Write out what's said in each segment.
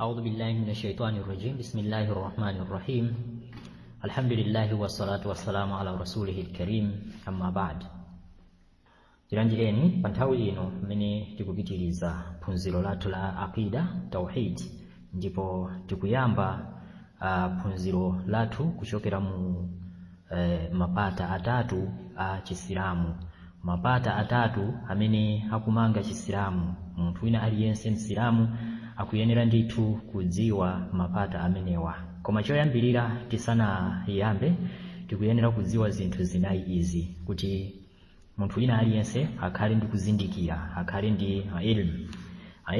أعوذ بالله من الشيطان الرجيم بسم الله الرحمن الرحيم الحمد لله والصلاة والسلام على رسوله الكريم أما بعد. Tiranjireni panthawi ino mmene tikupitiriza phunziro lathu la aqida tauhid, ndipo tikuyamba phunziro lathu kuchokera mu mapata atatu a Chisilamu. Mapata atatu amene akumanga Chisilamu. Munthu wina aliyense Msilamu akuyenera ndithu kudziwa mapata amenewa. Koma choyambirira tisanayambe tikuyenera kudziwa zinthu zinayi izi kuti munthu wina aliyense akhale ndi kuzindikira, akhale ndi ilmu.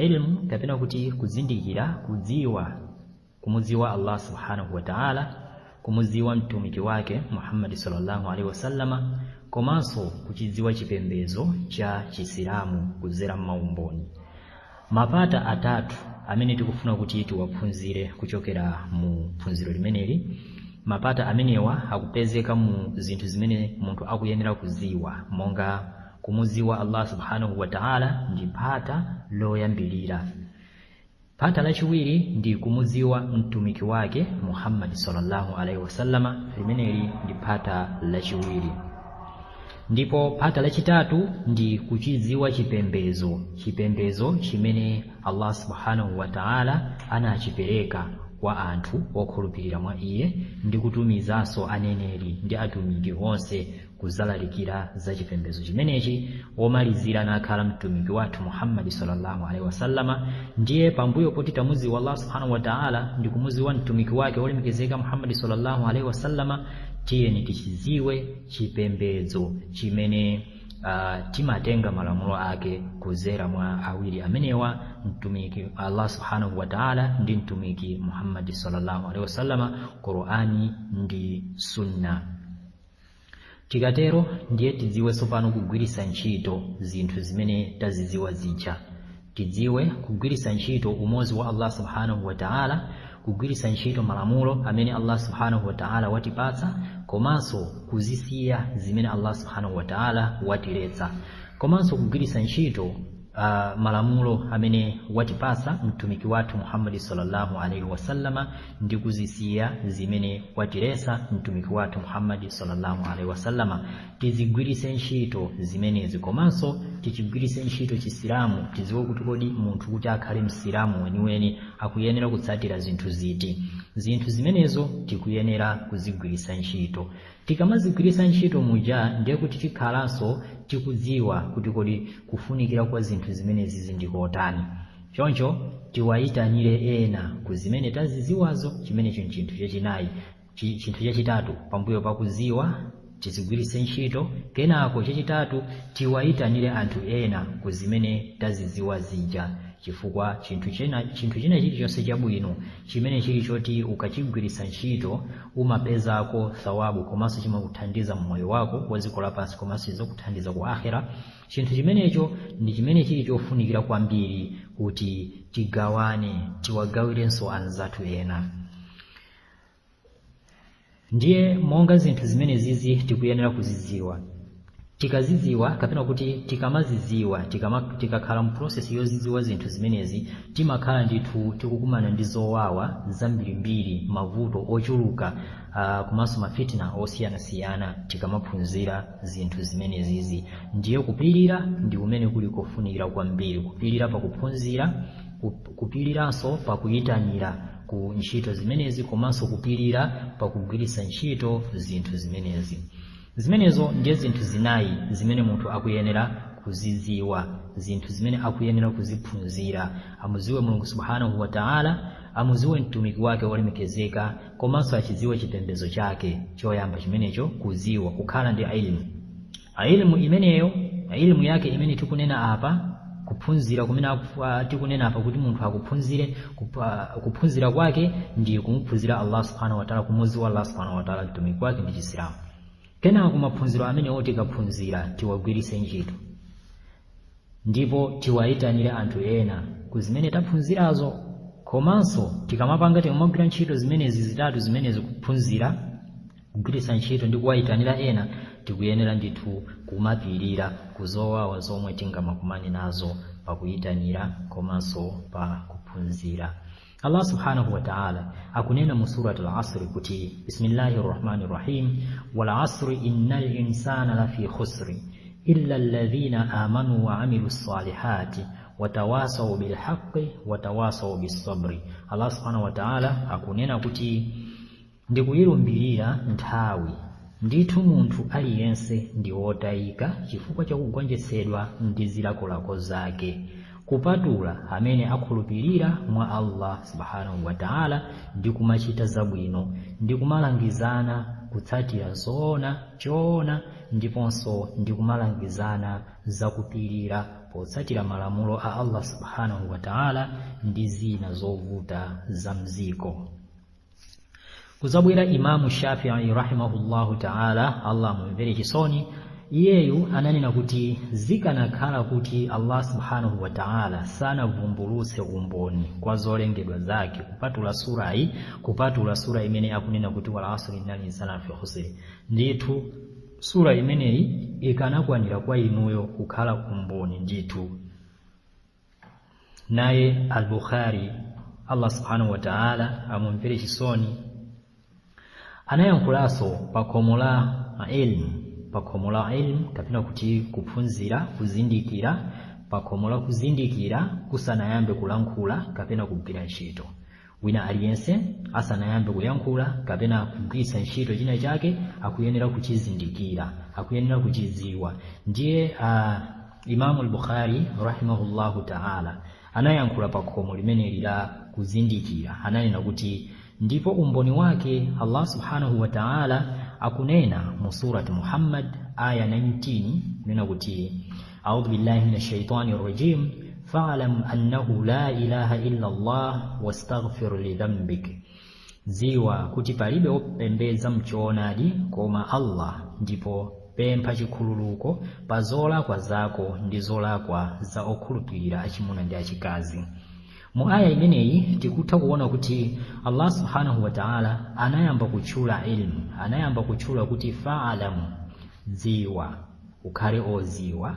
Ilmu kapena kuti kuzindikira, kudziwa, kumudziwa Allah subhanahu wa ta'ala, kumudziwa mtumiki wake Muhammad sallallahu alaihi wasallama, komanso kuchidziwa chipembedzo cha Chisilamu kudzera m'maumboni. Mapata atatu amene tikufuna kuti tiwaphunzire kuchokera mu phunziro limeneli. Mapata amenewa akupezeka mu zinthu zimene munthu akuyenera kuziwa, monga kumudziwa Allah subhanahu wa ta'ala ndi pata loyambirira. Pata lachiwiri ndi kumudziwa mtumiki wake Muhammad sallallahu alaihi wasallama, limeneli ndi pata lachiwiri. Ndipo pata lachitatu ndi kuchidziwa chipembedzo chimene Allah subhanahu wa ta'ala anachipereka kwa anthu okhulupirira mwa iye, ndi kutumizanso aneneri ndi atumiki onse kuzalalikira za chipembedzo chimenechi, womalizira nakhala mtumiki wathu Muhammad sallallahu alaihi wasallama. Ndiye pambuyo poti tamudziwa Allah subhanahu wa ta'ala ndi kumudziwa mtumiki wake olemekezeka Muhammad sallallahu alaihi wasallama, tiyeni tichidziwe chipembedzo chimene timatenga malamulo ake kudzera mwa awiri amenewa, mtumiki Allah subhanahu wa ta'ala ndi mtumiki Muhammad sallallahu alaihi wasallama, Qur'ani ndi Sunna. Tikatero ndiye tidziwe tsopano kugwiritsa ntchito zinthu zimene tazidziwa zija. Tidziwe kugwiritsa ntchito umodzi wa Allah subhanahu wa ta'ala, kugwiritsa ntchito malamulo amene Allah subhanahu wa ta'ala watipatsa, komanso kuzisiya zimene Allah subhanahu wa ta'ala watiletsa, komanso kugwiritsa ntchito malamulo amene watipatsa mtumiki wathu Muhammad sallallahu alaihi wasallama, ndi kuzisiya zimene watiletsa mtumiki wathu Muhammad sallallahu alaihi wasallama. Tizigwiritse ntchito zimenezi, komanso tichigwiritse ntchito Chisilamu. Tidziwe kuti kodi munthu kuti akhale Msilamu weniweni akuyenera kutsatira zinthu ziti. Zinthu zimenezo tikuyenera kuzigwiritsa ntchito. Tikamazigwiritsa ntchito muja ndiye kuti tikhalanso tikudziwa kuti kodi kufunikira kwa zinthu zimenezi zindikotani. Choncho tiwayitanire ena ku zimene tazidziwazo. Chimenecho chinthu chachinayi. Chinthu chachitatu, pambuyo pakudziwa tizigwiritse ntchito, kenako chachitatu tiwayitanire anthu ena ku zimene tazidziwa zija, chifukwa chinthu china chilichonse chabwino chimene chili choti ukachigwiritsa ntchito umapezako thawabu, komanso chimakuthandiza mmoyo wako wa dziko lapansi, komanso chizakuthandiza ku akhera. Chinthu chimenecho ndi chimene chili chofunikira kwambiri kuti tigawane, tiwagawirenso anzathu ena. Ndiye monga zinthu zimene zizi tikuyenera kuzidziwa. Tikazidziwa kapena kuti tikamazidziwa, tikakhala mu process yozidziwa zinthu zimenezi, timakhala ndithu tikukumana ndi zowawa zambirimbiri, mavuto ochuluka, komanso mafitna osiyanasiyana tikamaphunzira zinthu zimenezizi. Ndiye kupirira ndi umene kuli kofunikira kwambiri, kupirira pakuphunzira, kupiriranso pakuyitanira ku ntchito zimenezi, komanso kupirira pakugwiritsa ntchito zinthu zimenezi. Zimenezo ndiye zinthu zinayi zimene munthu akuyenera kuzidziwa, zinthu zimene akuyenera kuziphunzira. Amudziwe Mulungu subhanahu wa ta'ala, amudziwe mtumiki wake olemekezeka, komanso achidziwe chipembedzo chake. Choyamba chimenecho kudziwa, kukhala ndi ilmu. Ilmu imeneyo, ilmu yake imene tikunena apa, kuphunzira kumene tikunena apa kuti munthu akuphunzire, kuphunzira kwake ndi kumuphunzira Allah subhanahu wa ta'ala, kumudziwa Allah subhanahu wa ta'ala, mtumiki wake ndi Chisilamu. Kenako kumaphunziro amene tikaphunzira tiwagwiritse ntchito, ndipo tiwayitanire anthu ena ku zimene taphunzirazo. Komanso tikamapanga tikamagwira ntchito zimenezi zitatu zimenezi, kuphunzira, kugwiritsa ntchito ndi kuwayitanira ena, tikuyenera ndithu kumapirira kuzowawa zomwe tingamakumane nazo pakuyitanira komanso pa kuphunzira. Allah subhanahu wa ta'ala akunena mu surati al-asr kuti bismillahir rahmanir rahim wal asri innal insana lafi khusri illa alladhina amanu wa amilus salihati watawasaw bil haqqi watawasaw bis sabri. Allah subhanahu wa ta'ala akunena kuti ndikuyilumbirira nthawi ndithu munthu aliyense ndi wotayika chifukwa cha kugonjetsedwa ndi zilakolako zake kupatula amene akhulupirira mwa Allah subhanahu wa ta'ala ndi kumachita zabwino ndi kumalangizana kutsatira zoona choona ndiponso ndi kumalangizana zakupirira potsatira malamulo a Allah subhanahu wa ta'ala ndi zina zovuta za mziko. Kuzabwera Imamu Shafi'i rahimahullahu ta'ala Allah mumvere chisoni, iyeyu ananena kuti zikanakhala kuti Allah subhanahu wa ta'ala sanavumbulutse umboni kwa zolengedwa zake kupatula sura imene akunena kuti wal asri innal insana lafi khusri, ndithu sura imeneyi ikanakwanira kwa inuyo kukhala umboni ndithu. Naye al-Bukhari Allah subhanahu wa ta'ala amumvere chisoni anayankhulanso pakhomo la ilmu kapena kuti kuphunzira kuzindikira, pakhomo la kuzindikira kusanayambe kulankhula kapena kugwira ntchito. Wina aliyense asanayambe kuyankhula kapena kugwiritsa ntchito china chake akuyenera kuchizindikira, akuyenera kuchiziwa. Ndiye Imamu al-Bukhari rahimahullahu ta'ala anayankhula pakhomo limeneli la kuzindikira, ananena kuti ndipo umboni wake Allah subhanahu wa ta'ala akunena mu surati Muhammad aya 19 nena kuti a'udhu billahi minash shaitanir rajim fa'lam annahu la ilaha illa Allah wastaghfir li dhanbik, ziwa kuti palibe wopembedza mchoonadi koma Allah ndipo pempha chikhululuko pa zolakwa zako ndi zolakwa za okhulupirira achimuna ndi achikazi. Mu aya imeneyi tikutha kuona kuti Allah subhanahu wa ta'ala anayamba kutchula ilmu, anayamba kutchula kuti fa'alamu, ziwa, ukhale oziwa.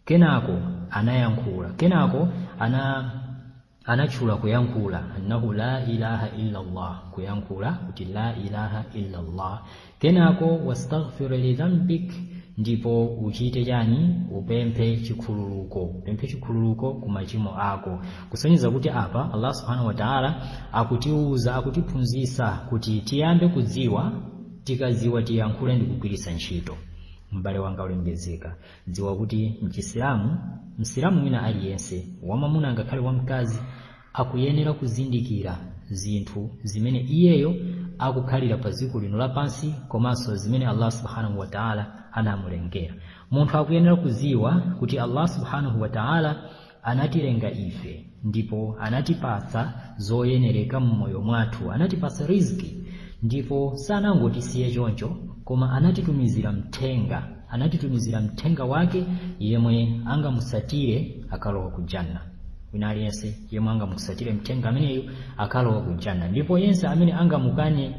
Kenako anayankhula, kenako anatchula kuyankhula annahu la ilaha illa Allah, kuyankhula kuti la ilaha illa Allah. Kenako wastaghfir li dhanbik, ndipo uchite chani, upemphe chikhululuko ku machimo ako. Kusonyeza kuti apa Allah subhanahu wa ta'ala akutiuza, akutiphunzitsa kuti tiyambe kudziwa, tikaziwa tiyankhule ndi kugwiritsa ntchito. Mbale wanga ulembezeka, dziwa kuti msilamu wina aliyense wamamuna ngakhale wamkazi akuyenera kuzindikira zinthu zimene iyeyo akukhalira pa dziko lino lapansi komanso zimene Allah subhanahu wa ta'ala anamulengera. Munthu akuyenera kuziwa kuti Allah subhanahu wa ta'ala anatilenga ife ndipo anatipatsa zoyenereka mmoyo mwathu, anatipatsa riziki, ndipo sanangotisiye choncho koma anatitumizira mthenga wake yemwe angamusatire akalowa ku janna. Wina aliyense yemwe angamusatire mthenga ameneyo akalowa ku janna, ndipo yense amene angamukane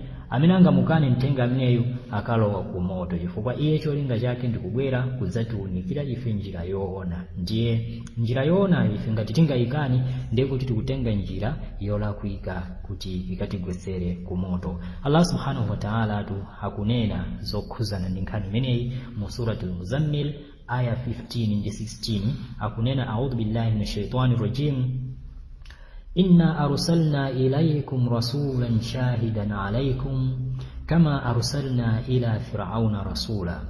mthenga ameneyo akalowa ku moto, chifukwa iye cholinga chake ndikubwera kudzatiunikira ife njira yoona. Ndiye njira yoona ife ngati tingayikani ndiye kuti tikutenga njira yolakwika kuti ikatigwetsere ku moto. Allah subhanahu wa ta'ala akunena zokhuzana ndi nkhani imeneyi mu surati al-Muzammil aya 15 ndi 16 akunena a'udhu billahi minash shaitanir rajim inna arsalna ilaykum rasulan shahidan alaykum kama arsalna ila fir'auna rasula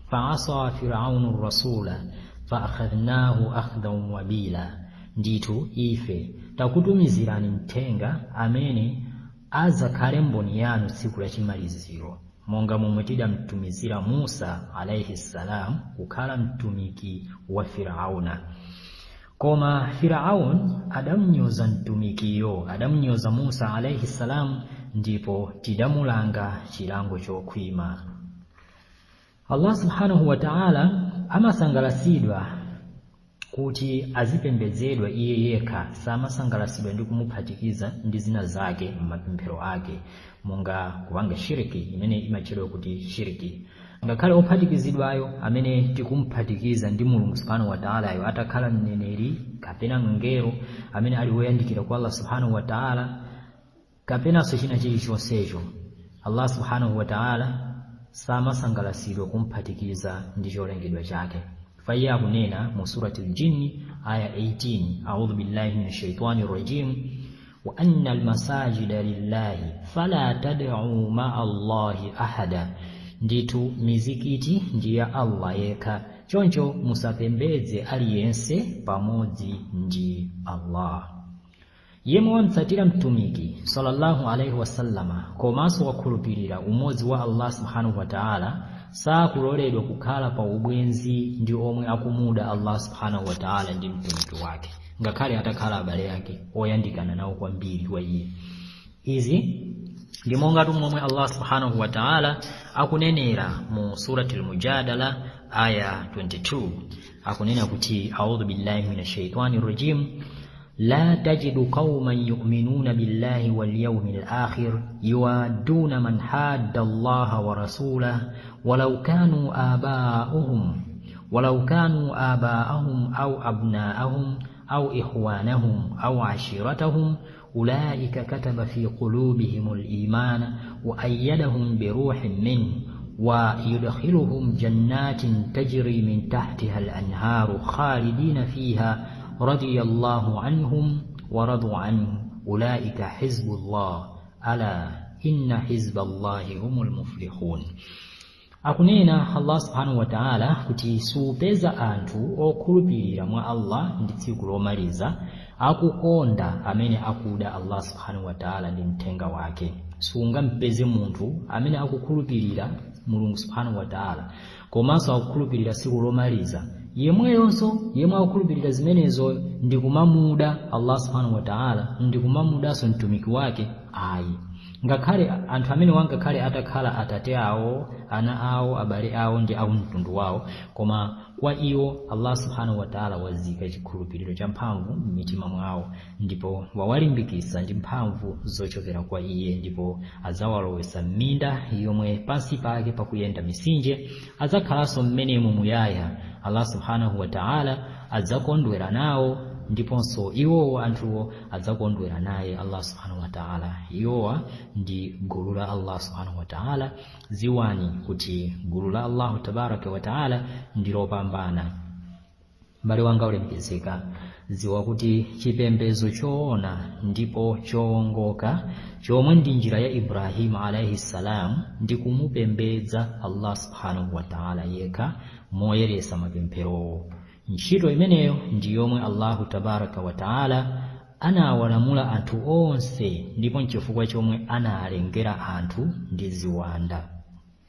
fa'asa fir'aunu ar-rasula fa'akhadnahu akhdan wabila. Nditu ife takutumizirani mthenga amene azakhale mboni yanu tsiku la chimaliziro, monga momwe tidamtumizira Musa alayhi salam kukhala mtumiki wa Firauna. Koma Firaun adamnyoza mtumikiyo, adamnyoza Musa alayhi salam, ndipo tidamulanga chilango chokhwima. Allah subhanahu wa ta'ala amasangalasidwa kuti azipembedzedwa iye yekha, samasangalasidwa ndi kumuphatikiza ndi zina zake m'mapemphero ake, monga kupanga shiriki imene imachedwa kuti shiriki. ngakhale ophatikizidwayo amene tikumphatikiza ndi Mulungu subhanahu wa ta'ala ayo atakhala mneneri kapena ngelo amene ali woyandikira kwa Allah subhanahu wa ta'ala kapena china chilichonsecho, Allah subhanahu wa ta'ala samasangalatsidwa kumphatikiza ndi cholengedwa chake. Faiye akunena mu surati al-Jinn aya 18, a'udhu billahi minash shaitani rajim, wa anna al-masajida lillahi fala tad'u ma'a Allahi ahada, nditu mizikiti ndi ya Allah yekha, choncho musapembedze aliyense pamodzi ndi Allah. Yemwe wamtsatira mtumiki sallallahu alaihi wasallama komanso wakhulupirira umodzi wa Allah subhanahu wa ta'ala sakuloledwa kukhala pa ubwenzi ndi omwe akumuda Allah subhanahu wa ta'ala ndi mtumiki wake, ngakhale atakhala abale yake oyandikana nawo kwambiri wa iye. Izi ndi monga momwe Allah subhanahu wa ta'ala akunenera mu surati al-Mujadala aya 22, akunena kuti a'udhu billahi minash shaitani rajim, لا تجد قوما يؤمنون بالله واليوم الآخر يوادون من حاد الله ورسوله ولو كانوا آباءهم أو أبناءهم أو إخوانهم أو عشيرتهم أولئك كتب في قلوبهم الإيمان وأيدهم بروح منه ويدخلهم جنات تجري من تحتها الأنهار خالدين فيها رضي الله عنهم ورضوا عنه أولئك حزب الله ألا إن حزب الله هم المفلحون. Akunena Allah subhanahu wa ta'ala kuti supeza anthu okhulupirira mwa Allah ndi tsiku lomaliza akukonda amene akuda Allah subhanahu wa ta'ala ndi mthenga wake. Sungampeze munthu amene akukhulupirira Mulungu subhanahu wa ta'ala komanso akukhulupirira tsiku lomaliza yemweyonso yemwe akukhulupirira zimenezo ndi kumamuda Allah subhanahu wa ta'ala ndi kumamudanso mtumiki wake ayi. Ngakhale anthu amene wangakhale atakhala atate awo, ana awo, abale awo ndi awo mtundu wawo, koma kwa iwo Allah subhanahu wa ta'ala wazika chikhulupiriro cha mphamvu m'mitima mwawo ndipo wawalimbikitsa ndi mphamvu zochokera kwa iye, ndipo adzawalowetsa m'minda yomwe pansi pake pakuyenda misinje, adzakhalanso m'menemo muyaya. Allah subhanahu wa ta'ala adzakondwera nawo ndiponso iwowa anthuwo adzakondwera naye Allah subhanahu wa ta'ala. Iwowa ndi gulu la Allah subhanahu wa ta'ala. Ziwani kuti gulu la Allah tabaraka wa ta'ala ndilopambana. Mbale wanga ulemekezeka, ziwa kuti chipembedzo choona ndipo chowongoka chomwe ndi njira ya Ibrahim alayhi salam ndi kumupembedza Allah subhanahu wa ta'ala yekha moyeretsa mapemphero. Ntchito imeneyo ndi yomwe Allahu tabaraka wa ta'ala anawalamula anthu onse, ndipo nchifukwa chomwe analengera anthu ndi ziwanda.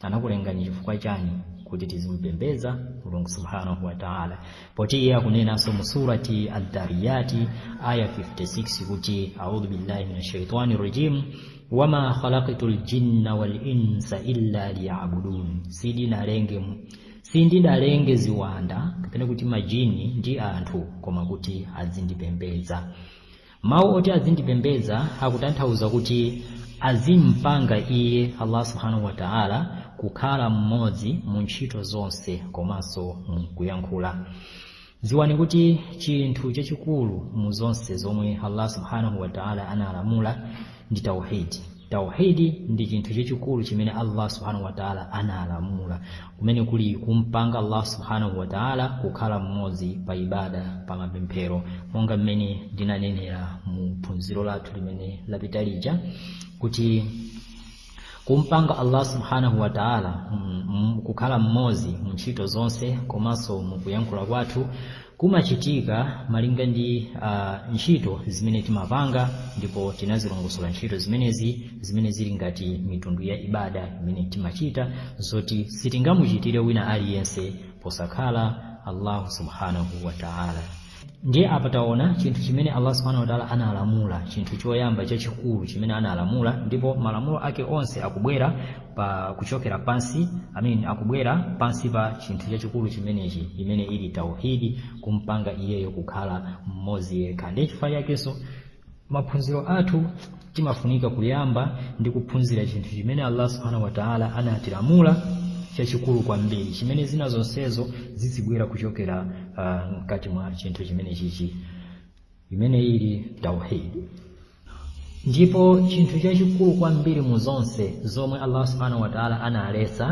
Anakulengani chifukwa chani? Kuti tizimupembedza Mulungu subhanahu wa ta'ala. Poti iye akunenanso mu surati ad-Dariyati aya 56 kuti a'udhu billahi minash shaitani rajim, wama khalaqtul jinna wal insa illa liya'budun. Sindidalenge ziwanda kapena kuti majini ndi anthu koma kuti azindipembedza. Mawu oti azindipembedza akutanthauza kuti azimpanga iye Allah subhanahu wa ta'ala kukhala mmodzi mu ntchito zonse komanso mu kuyankhula. Ziwani kuti chinthu chachikulu mu zonse zomwe Allah subhanahu wa ta'ala analamula ndi tauhidi. Tauhidi ndi chinthu chachikulu chimene Allah subhanahu wa ta'ala analamula, kumene kuli kumpanga Allah subhanahu wa ta'ala kukhala mmodzi pa ibada, pa mapemphero, monga mmene ndinanenera mu phunziro lathu limene lapita lija kuti kumpanga Allah subhanahu wa ta'ala kukhala mmodzi mu ntchito zonse komanso mu kuyankhula kwathu kumachitika malinga ndi ntchito zimene timapanga, ndipo tinazilongosola ntchito zimene zili ngati mitundu ya ibada imene timachita zoti sitingamuchitire wina aliyense posakhala Allah subhanahu wa ta'ala. Ndiye apa taona chinthu chimene Allah subhanahu wa ta'ala analamula, chinthu choyamba chachikulu chimene analamula, ndipo malamulo ake onse akubwera pa kuchokera pansi, akubwera pansi pa chinthu chachikulu chimenechi, imene ili tauhidi, kumpanga iyeyo kukhala mmodzi yekha. Ndiye chifukwa chakenso maphunziro athu timafunika kuyamba ndi kuphunzira chinthu chimene Allah subhanahu wa ta'ala anatilamula, chachikulu kwambiri chimene zina zonsezo zizibwera kuchokera mkati mwa chinthu chimene chichi imene ili tauhid. Ndipo chinthu chachikulu kwambiri mu zonse zomwe Allah subhanahu wa ta'ala analesa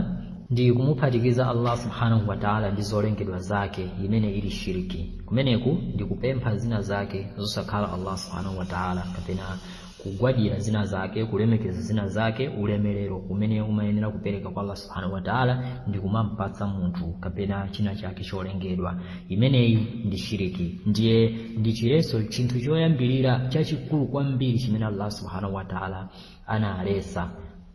ndi kumuphatikiza Allah subhanahu wa ta'ala ndi zolengedwa zake imene ili shiriki. Kumeneku ndi kupempha zina zake zosakhala Allah subhanahu wa ta'ala kapena kugwadira zina zake, kulemekeza zina zake, ulemerero kumene umayenera kupereka kwa Allah subhanahu wa ta'ala ndi kumampatsa munthu kapena china chake cholengedwa. Imeneyi ndi shiriki. Ndiye ndi chileso chinthu choyambirira chachikulu kwambiri chimene Allah subhanahu wa ta'ala analesa.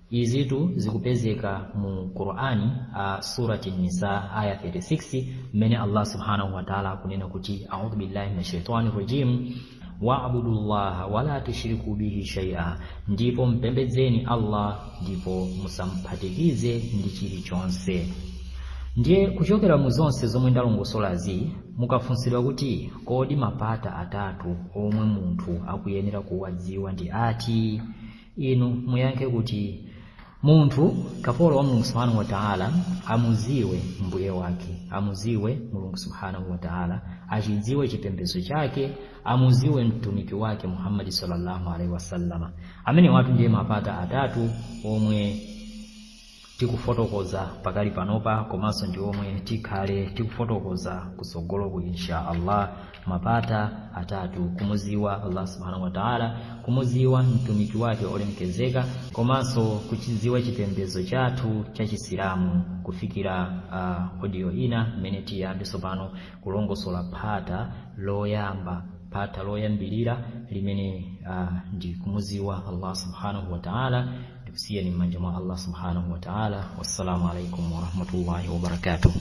Izitu zikupezeka mu Qur'ani surati Nisa aya 36 mmene Allah subhanahu wa ta'ala kunena kuti a'udhu billahi minash shaitani rajim wa'budullaha wala tushriku bihi shay'a, ndipo mpembedzeni Allah ndipo musamphatikize ndi chilichonse. Ndiye kuchokera mu zonse zomwe ndalongosolazi mukafunsidwa kuti kodi mapata atatu omwe munthu akuyenera kuwadziwa ndi ati, inu muyankhe kuti munthu kapolo wa Mulungu subhanahu wa ta'ala amuziwe mbuye wake, amuziwe Mulungu subhanahu wa ta'ala, achidziwe chipembedzo chake, amuziwe mtumiki wake Muhammad sallallahu alaihi wasallama. Amene watu ndiye mapata atatu omwe tikufotokoza pakali panopa, komanso ndi omwe tikhale tikufotokoza kusogoloko insha Allah. Mapata atatu: kumuziwa Allah subhanahu wa ta'ala, kumuziwa mtumiki wake olemekezeka, komanso kuchiziwa chipembedzo chathu cha Chisilamu. Kufikira audio ina imene tiyambe sopano kulongosola phata loyamba, phata loyambilira limene ndi kumuziwa Allah subhanahu wa ta'ala. Ndikusiyeni m'manja mwa Allah subhanahu wa ta'ala. Wassalamu alaikum wa rahmatullahi wa barakatuh.